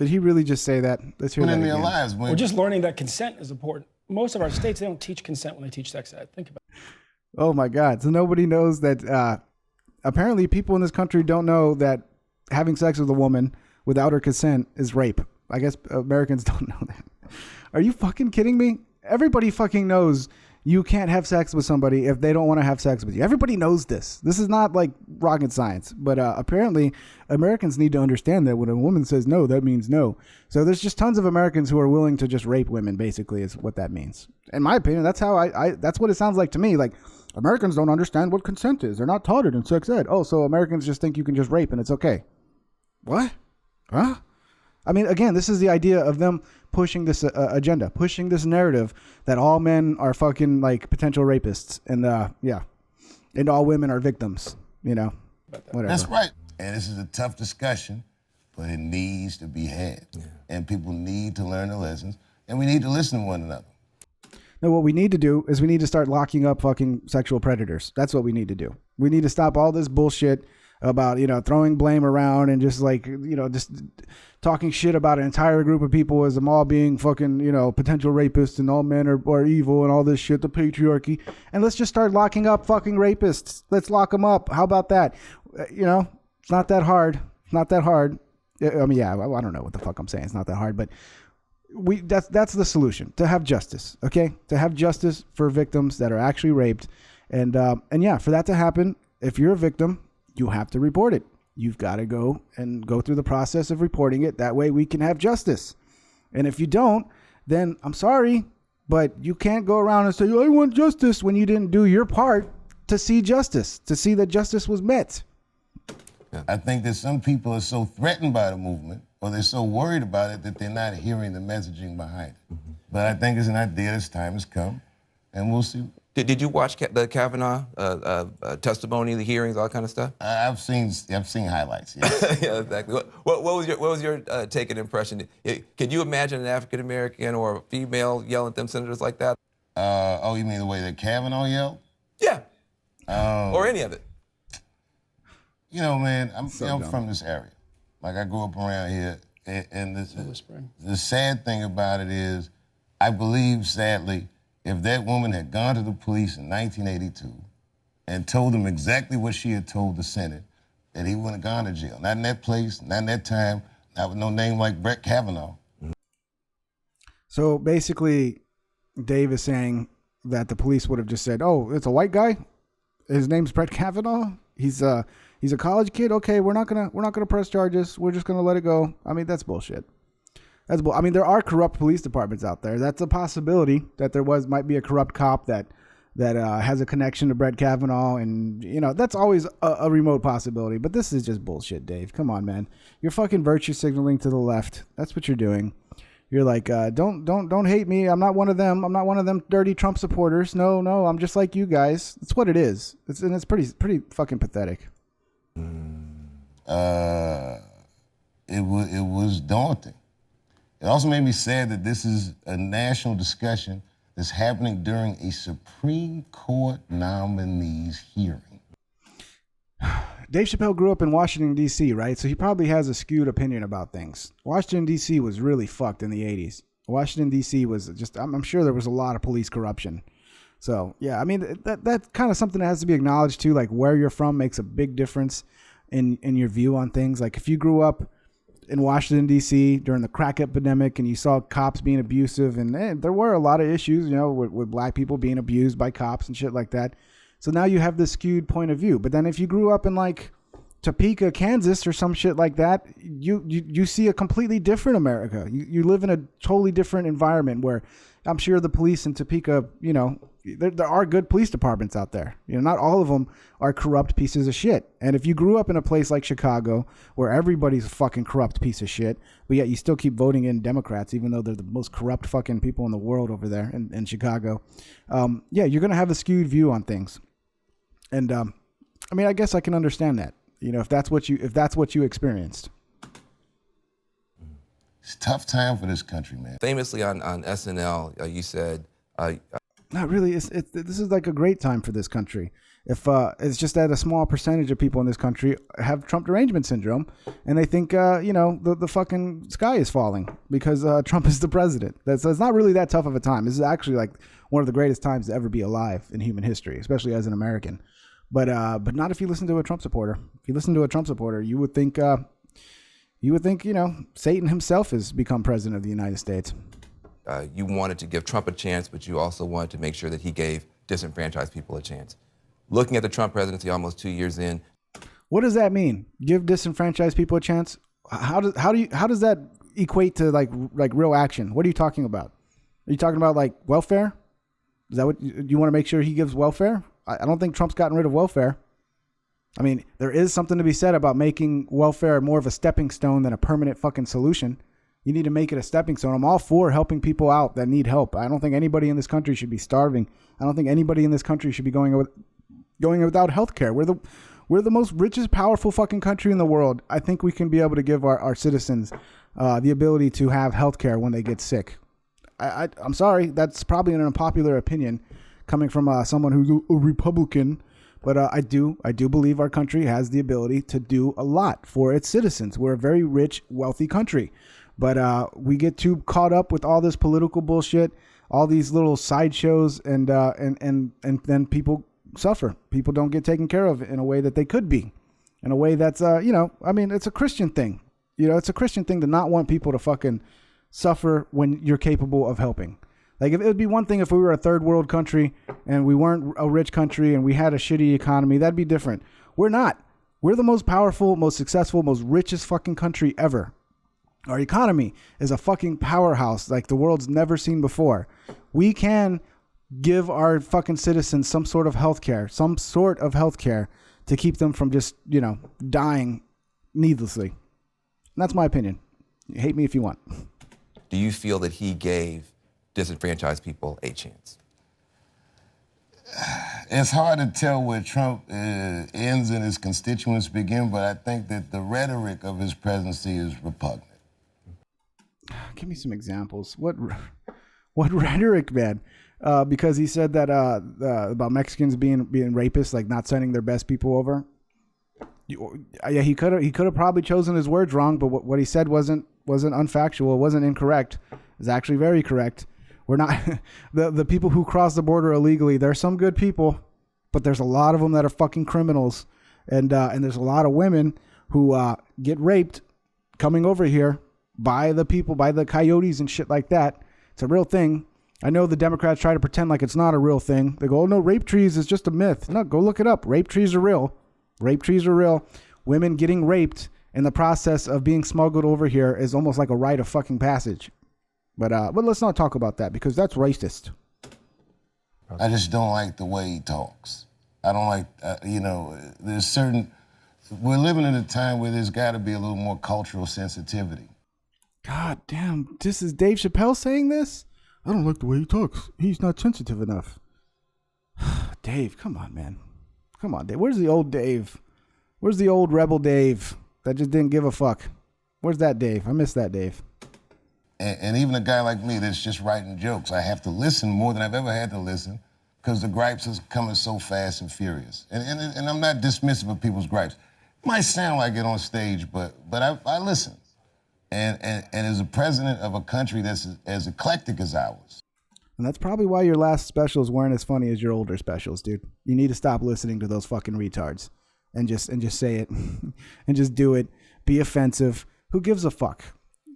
Let's hear that in their again. lives. We're just learning that consent is important. Most of our states, they don't teach consent when they teach sex ed. Think about it. Oh my God. So nobody knows that apparently people in this country don't know that having sex with a woman without her consent is rape. I guess Americans don't know that. Are you fucking kidding me? Everybody fucking knows you can't have sex with somebody if they don't want to have sex with you. Everybody knows this. This is not like rocket science. But apparently Americans need to understand that when a woman says no, that means no. So there's just tons of Americans who are willing to just rape women, basically, is what that means. In my opinion, that's how that's what it sounds like to me. Like, Americans don't understand what consent is. They're not taught it in sex ed. Oh, so Americans just think you can just rape and it's okay. What? Huh? I mean, again, this is the idea of them pushing this agenda, pushing this narrative that all men are fucking like potential rapists and all women are victims, you know, whatever. That's right. And this is a tough discussion, but it needs to be had. Yeah. And people need to learn the lessons, and we need to listen to one another. No, what we need to do is we need to start locking up fucking sexual predators. That's what we need to do. We need to stop all this bullshit about, throwing blame around and just just talking shit about an entire group of people as them all being fucking, potential rapists and all men are evil and all this shit, the patriarchy. And let's just start locking up fucking rapists. Let's lock them up. How about that? It's not that hard. It's not that hard. I mean, yeah, I don't know what the fuck I'm saying. It's not that hard, but that's the solution, to have justice. Okay. To have justice for victims that are actually raped. And yeah, for that to happen, if you're a victim, you have to report it. You've got to go through the process of reporting it. That way we can have justice. And if you don't, then I'm sorry, but you can't go around and say, I want justice, when you didn't do your part to see justice, to see that justice was met. I think that some people are so threatened by the movement, or they're so worried about it, that they're not hearing the messaging behind it. Mm-hmm. But I think it's an idea this time has come, and we'll see. Did you watch the Kavanaugh testimony, the hearings, all that kind of stuff? I've seen highlights. Yes. Yeah, exactly. What was your take and impression? Can you imagine an African American or a female yelling at them senators like that? You mean the way that Kavanaugh yelled? Yeah. Or any of it. Man, I'm from this area. Like, I grew up around here, and the sad thing about it is, I believe, sadly, if that woman had gone to the police in 1982 and told them exactly what she had told the Senate, that he wouldn't have gone to jail. Not in that place, not in that time, not with no name like Brett Kavanaugh. So basically, Dave is saying that the police would have just said, oh, it's a white guy? His name's Brett Kavanaugh? He's a college kid? Okay, we're not gonna press charges. We're just gonna let it go. I mean, that's bullshit. I mean, there are corrupt police departments out there. That's a possibility that might be a corrupt cop that has a connection to Brett Kavanaugh, and that's always a remote possibility. But this is just bullshit, Dave. Come on, man. You're fucking virtue signaling to the left. That's what you're doing. You're like, don't hate me. I'm not one of them. I'm not one of them dirty Trump supporters. No, I'm just like you guys. That's what it is. It's pretty fucking pathetic. It was daunting. It also made me sad that this is a national discussion that's happening during a Supreme Court nominee's hearing. Dave Chappelle grew up in Washington, D.C., right? So he probably has a skewed opinion about things. Washington, D.C. was really fucked in the 80s. Washington, D.C. was just, I'm sure there was a lot of police corruption. So, yeah, I mean, that's kind of something that has to be acknowledged, too. Like, where you're from makes a big difference in your view on things. Like, if you grew up in Washington, D.C. during the crack epidemic and you saw cops being abusive, and there were a lot of issues, with black people being abused by cops and shit like that. So now you have this skewed point of view. But then if you grew up in like Topeka, Kansas or some shit like that, you see a completely different America. You live in a totally different environment where I'm sure the police in Topeka, there are good police departments out there. Not all of them are corrupt pieces of shit. And if you grew up in a place like Chicago where everybody's a fucking corrupt piece of shit, but yet you still keep voting in Democrats, even though they're the most corrupt fucking people in the world over there in Chicago, you're going to have a skewed view on things. And I mean, I guess I can understand that, if that's what you experienced. It's a tough time for this country, man. Famously on SNL, you said, not really. This is like a great time for this country. If it's just that a small percentage of people in this country have Trump derangement syndrome, and they think the fucking sky is falling because Trump is the president. So it's not really that tough of a time. This is actually like one of the greatest times to ever be alive in human history, especially as an American. But not if you listen to a Trump supporter. If you listen to a Trump supporter, you would think Satan himself has become president of the United States. You wanted to give Trump a chance, but you also wanted to make sure that he gave disenfranchised people a chance. Looking at the Trump presidency almost 2 years in. What does that mean? Give disenfranchised people a chance? How does that equate to like real action? What are you talking about? Are you talking about like welfare? Is that what you want to make sure he gives welfare? I don't think Trump's gotten rid of welfare. I mean, there is something to be said about making welfare more of a stepping stone than a permanent fucking solution. You need to make it a stepping stone. I'm all for helping people out that need help. I don't think anybody in this country should be starving. I don't think anybody in this country should be going without health care. We're the most richest, powerful fucking country in the world. I think we can be able to give our citizens the ability to have health care when they get sick. I'm sorry, that's probably an unpopular opinion coming from someone who's a Republican, but I do believe our country has the ability to do a lot for its citizens. We're a very rich, wealthy country, but we get too caught up with all this political bullshit, all these little sideshows, and then people suffer. People don't get taken care of in a way that they could be, in a way that's it's a Christian thing. It's a Christian thing to not want people to fucking suffer when you're capable of helping. Like, if it would be one thing if we were a third world country and we weren't a rich country and we had a shitty economy, that'd be different. We're not. We're the most powerful, most successful, most richest fucking country ever. Our economy is a fucking powerhouse like the world's never seen before. We can give our fucking citizens some sort of health care to keep them from just, dying needlessly. And that's my opinion. Hate me if you want. Do you feel that he gave disenfranchised people a chance? It's hard to tell where Trump ends and his constituents begin, but I think that the rhetoric of his presidency is repugnant. Give me some examples. What rhetoric, man? Because he said that about Mexicans being rapists, like not sending their best people over. Yeah, he could have probably chosen his words wrong, but what he said wasn't unfactual. It wasn't incorrect. It was actually very correct. We're not the people who cross the border illegally. There's some good people, but there's a lot of them that are fucking criminals, and there's a lot of women who get raped coming over here by the people, by the coyotes and shit like that. It's a real thing. I know the Democrats try to pretend like it's not a real thing. They go, "Oh no, rape trees is just a myth." No, go look it up. Rape trees are real. Rape trees are real. Women getting raped in the process of being smuggled over here is almost like a rite of fucking passage. But let's not talk about that because that's racist. I just don't like the way he talks. I don't like, we're living in a time where there's got to be a little more cultural sensitivity. God damn, this is Dave Chappelle saying this? I don't like the way he talks. He's not sensitive enough. Dave, come on, man. Come on, Dave. Where's the old Dave? Where's the old rebel Dave that just didn't give a fuck? Where's that Dave? I miss that Dave. And even a guy like me that's just writing jokes, I have to listen more than I've ever had to listen because the gripes is coming so fast and furious. And I'm not dismissive of people's gripes. It might sound like it on stage, but I listen. And as a president of a country that's as eclectic as ours. And that's probably why your last specials weren't as funny as your older specials, dude. You need to stop listening to those fucking retards and just say it and just do it. Be offensive. Who gives a fuck?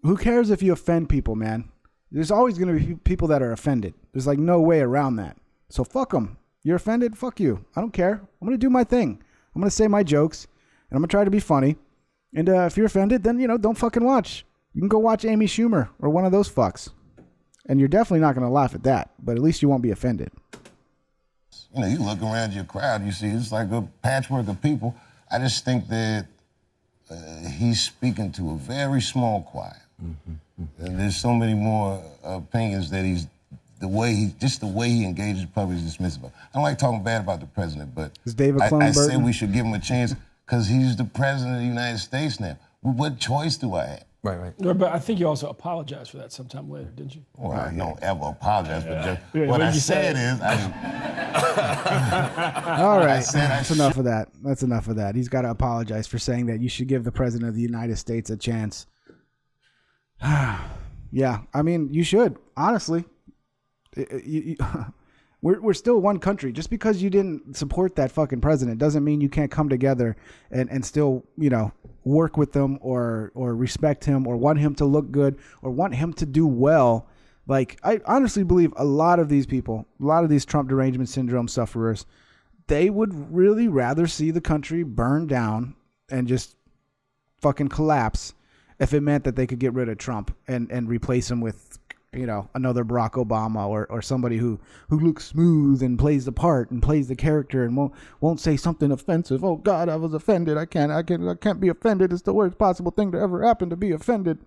Who cares if you offend people, man? There's always going to be people that are offended. There's like no way around that. So fuck them. You're offended? Fuck you. I don't care. I'm going to do my thing. I'm going to say my jokes and I'm going to try to be funny. And if you're offended, then, don't fucking watch. You can go watch Amy Schumer or one of those fucks. And you're definitely not going to laugh at that, but at least you won't be offended. You look around your crowd, you see it's like a patchwork of people. I just think that he's speaking to a very small choir. Mm-hmm. And there's so many more opinions that the way he engages public is dismissive. I don't like talking bad about the president, but is Dave a clone I say we should give him a chance because he's the president of the United States now. What choice do I have? Right. But I think you also apologized for that sometime later, didn't you? Well, I don't ever apologize, but just what I said is... All right, that's enough of that. That's enough of that. He's got to apologize for saying that you should give the president of the United States a chance. Yeah, I mean, you should, honestly. We're still one country. Just because you didn't support that fucking president doesn't mean you can't come together and still, work with them or respect him or want him to look good or want him to do well. Like, I honestly believe a lot of these people, a lot of these Trump derangement syndrome sufferers, they would really rather see the country burn down and just fucking collapse if it meant that they could get rid of Trump and replace him with, another Barack Obama or somebody who looks smooth and plays the part and plays the character and won't say something offensive. Oh God, I was offended. I can't be offended. It's the worst possible thing to ever happen to be offended.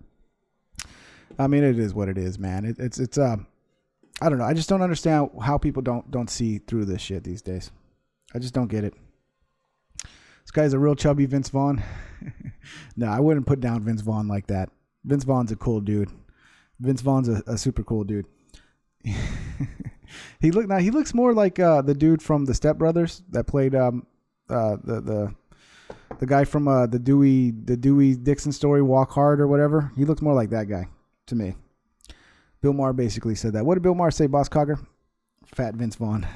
I mean, it is what it is, man. It's I don't know. I just don't understand how people don't see through this shit these days. I just don't get it. This guy's a real chubby Vince Vaughn. No, I wouldn't put down Vince Vaughn like that. Vince Vaughn's a cool dude. Vince Vaughn's a super cool dude. He looks more like the dude from the Step Brothers that played the guy from the Dewey Dixon story, Walk Hard or whatever. He looks more like that guy to me. Bill Maher basically said that. What did Bill Maher say, Boss Cogger? Fat Vince Vaughn.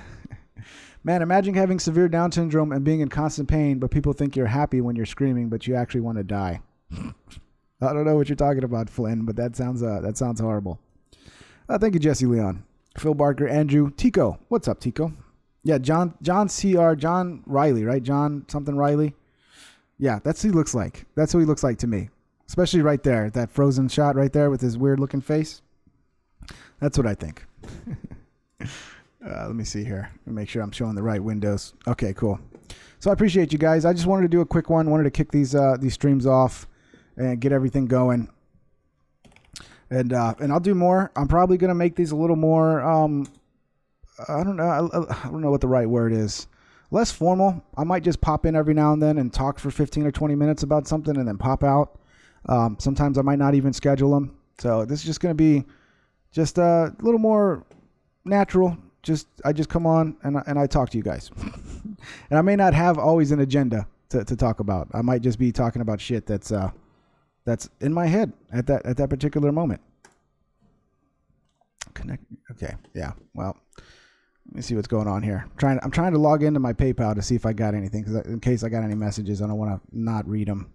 Man, imagine having severe Down syndrome and being in constant pain, but people think you're happy when you're screaming, but you actually want to die. I don't know what you're talking about, Flynn, but that sounds horrible. Thank you, Jesse Leon, Phil Barker, Andrew, Tico. What's up, Tico? Yeah, John Riley, right? John something Riley. Yeah, that's who he looks like. That's who he looks like to me, especially right there, that frozen shot right there with his weird looking face. That's what I think. Let me see here. Make sure I'm showing the right windows. Okay, cool. So I appreciate you guys. I just wanted to do a quick one. Wanted to kick these streams off and get everything going. And I'll do more. I'm probably gonna make these a little more. I don't know. I don't know what the right word is. Less formal. I might just pop in every now and then and talk for 15 or 20 minutes about something and then pop out. Sometimes I might not even schedule them. So this is just gonna be just a little more natural. I just come on and I talk to you guys. And I may not have always an agenda to talk about. I might just be talking about shit that's in my head at that particular moment. Connect. Okay. Yeah. Well, let me see what's going on here. I'm trying to log into my PayPal to see if I got anything, because in case I got any messages, I don't want to not read them.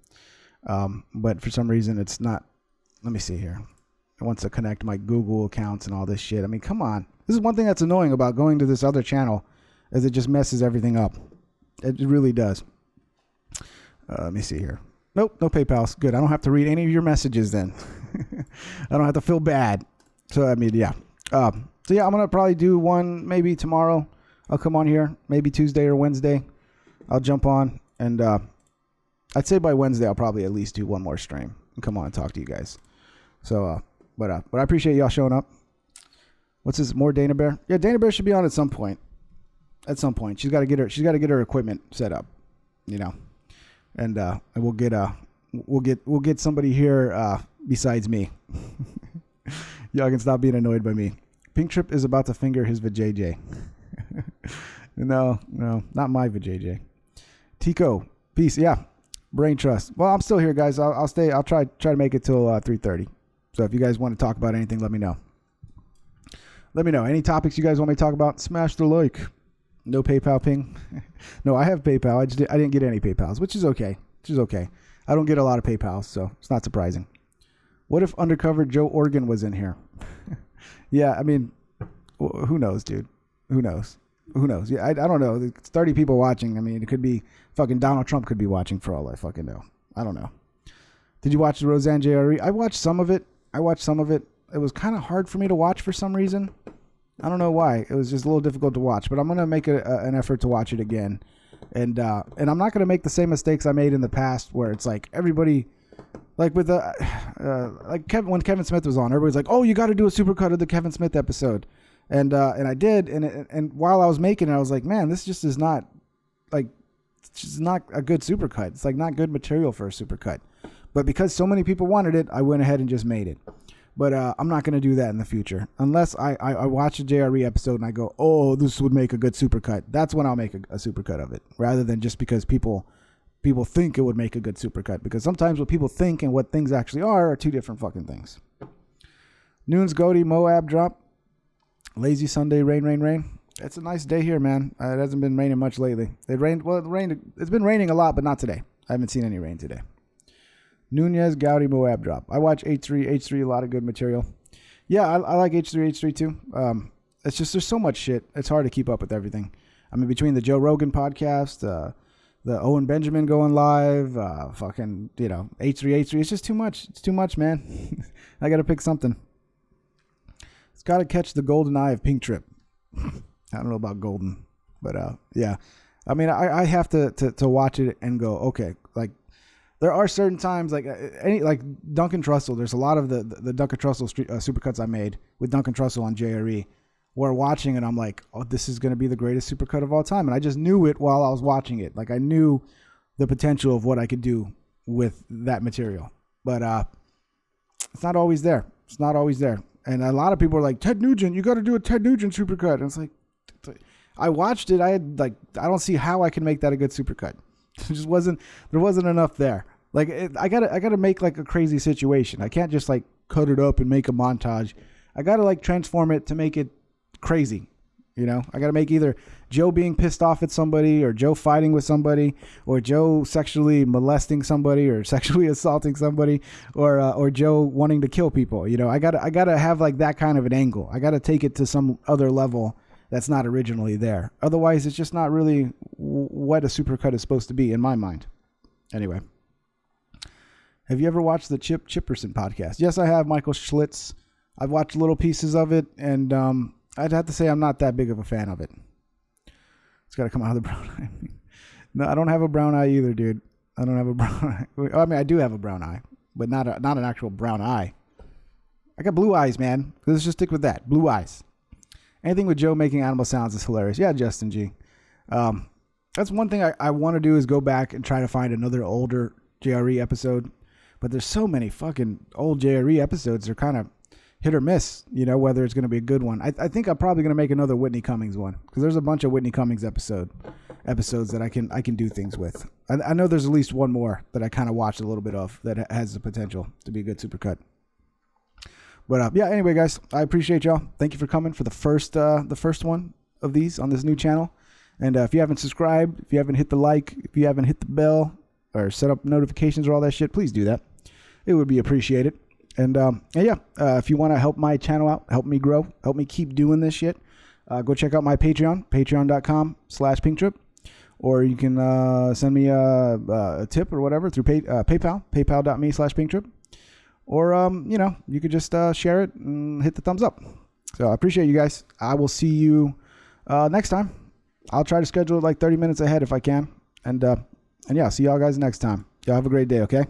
But for some reason it's not. Let me see here. It wants to connect my Google accounts and all this shit. I mean, come on. This is one thing that's annoying about going to this other channel, is it just messes everything up. It really does. Let me see here. Nope, no PayPal's. Good. I don't have to read any of your messages then. I don't have to feel bad. So, I mean, yeah. So, yeah, I'm going to probably do one maybe tomorrow. I'll come on here. Maybe Tuesday or Wednesday. I'll jump on. And I'd say by Wednesday, I'll probably at least do one more stream and come on and talk to you guys. So, but I appreciate y'all showing up. What's this? More Dana Bear? Yeah, Dana Bear should be on at some point. At some point, she's got to get her equipment set up, you know, and we'll get somebody here besides me. Y'all can stop being annoyed by me. Pingtr1p is about to finger his vajayjay. No, not my vajayjay. Tico, peace. Yeah, Brain Trust. Well, I'm still here, guys. I'll stay. I'll try to make it till 3:30. So if you guys want to talk about anything, let me know. Let me know. Any topics you guys want me to talk about? Smash the like. No PayPal ping. No, I have PayPal. I didn't get any PayPals, which is okay. I don't get a lot of PayPals, so it's not surprising. What if undercover Joe Organ was in here? Yeah, I mean, who knows, dude? Who knows? Yeah, I don't know. It's 30 people watching. I mean, it could be fucking Donald Trump could be watching for all I fucking know. I don't know. Did you watch the Roseanne JRE? I watched some of it. It was kind of hard for me to watch for some reason. I don't know why. It was just a little difficult to watch, but I'm going to make an effort to watch it again. And I'm not going to make the same mistakes I made in the past, where it's like everybody, like with when Kevin Smith was on, everybody's like, "Oh, you got to do a supercut of the Kevin Smith episode." And I did. And while I was making it, I was like, man, this just is not like, it's just not a good supercut. It's like not good material for a supercut. But because so many people wanted it, I went ahead and just made it. But I'm not going to do that in the future. Unless I watch a JRE episode and I go, oh, this would make a good supercut. That's when I'll make a supercut of it. Rather than just because people think it would make a good supercut. Because sometimes what people think and what things actually are two different fucking things. Noon's Goatee Moab drop. Lazy Sunday rain. It's a nice day here, man. It hasn't been raining much lately. It's been raining a lot, but not today. I haven't seen any rain today. Nunez, Gowdy, Moab drop. I watch H3, a lot of good material. Yeah, I like H3 too. It's just there's so much shit. It's hard to keep up with everything. I mean, between the Joe Rogan podcast, the Owen Benjamin going live, fucking, you know, H3, it's just too much. It's too much, man. I got to pick something. It's got to catch the golden eye of Pingtr1p. I don't know about golden, but yeah. I mean, I have to watch it and go, okay, like, there are certain times, like Duncan Trussell. There's a lot of the Duncan Trussell supercuts I made with Duncan Trussell on JRE. Where watching it, I'm like, oh, this is going to be the greatest supercut of all time, and I just knew it while I was watching it. Like I knew the potential of what I could do with that material, but it's not always there. And a lot of people are like, Ted Nugent, you got to do a Ted Nugent supercut. And it's like, I watched it. I don't see how I can make that a good supercut. There wasn't enough there. Like I gotta make like a crazy situation. I can't just like cut it up and make a montage. I gotta like transform it to make it crazy. You know, I gotta make either Joe being pissed off at somebody, or Joe fighting with somebody, or Joe sexually molesting somebody, or sexually assaulting somebody, or Joe wanting to kill people. You know, I gotta have like that kind of an angle. I gotta take it to some other level that's not originally there. Otherwise, it's just not really what a supercut is supposed to be in my mind. Anyway. Have you ever watched the Chip Chipperson podcast? Yes, I have. Michael Schlitz. I've watched little pieces of it, and I'd have to say I'm not that big of a fan of it. It's got to come out of the brown eye. No, I don't have a brown eye either, dude. I don't have a brown eye. I mean, I do have a brown eye, but not an actual brown eye. I got blue eyes, man. Let's just stick with that. Blue eyes. Anything with Joe making animal sounds is hilarious. Yeah, Justin G. That's one thing I want to do, is go back and try to find another older JRE episode. But there's so many fucking old JRE episodes. They're kind of hit or miss, you know, whether it's going to be a good one. I think I'm probably going to make another Whitney Cummings one, because there's a bunch of Whitney Cummings episodes that I can do things with. I know there's at least one more that I kind of watched a little bit of that has the potential to be a good supercut. But yeah, anyway, guys, I appreciate y'all. Thank you for coming for the first one of these on this new channel. And if you haven't subscribed, if you haven't hit the like, if you haven't hit the bell or set up notifications or all that shit, please do that. It would be appreciated. And yeah, if you want to help my channel out, help me grow, help me keep doing this shit, go check out my Patreon, patreon.com/Pingtr1p. Or you can send me a tip or whatever through PayPal, paypal.me/Pingtr1p. Or, you know, you could just share it and hit the thumbs up. So I appreciate you guys. I will see you next time. I'll try to schedule it like 30 minutes ahead if I can. And yeah, see y'all guys next time. Y'all have a great day, okay?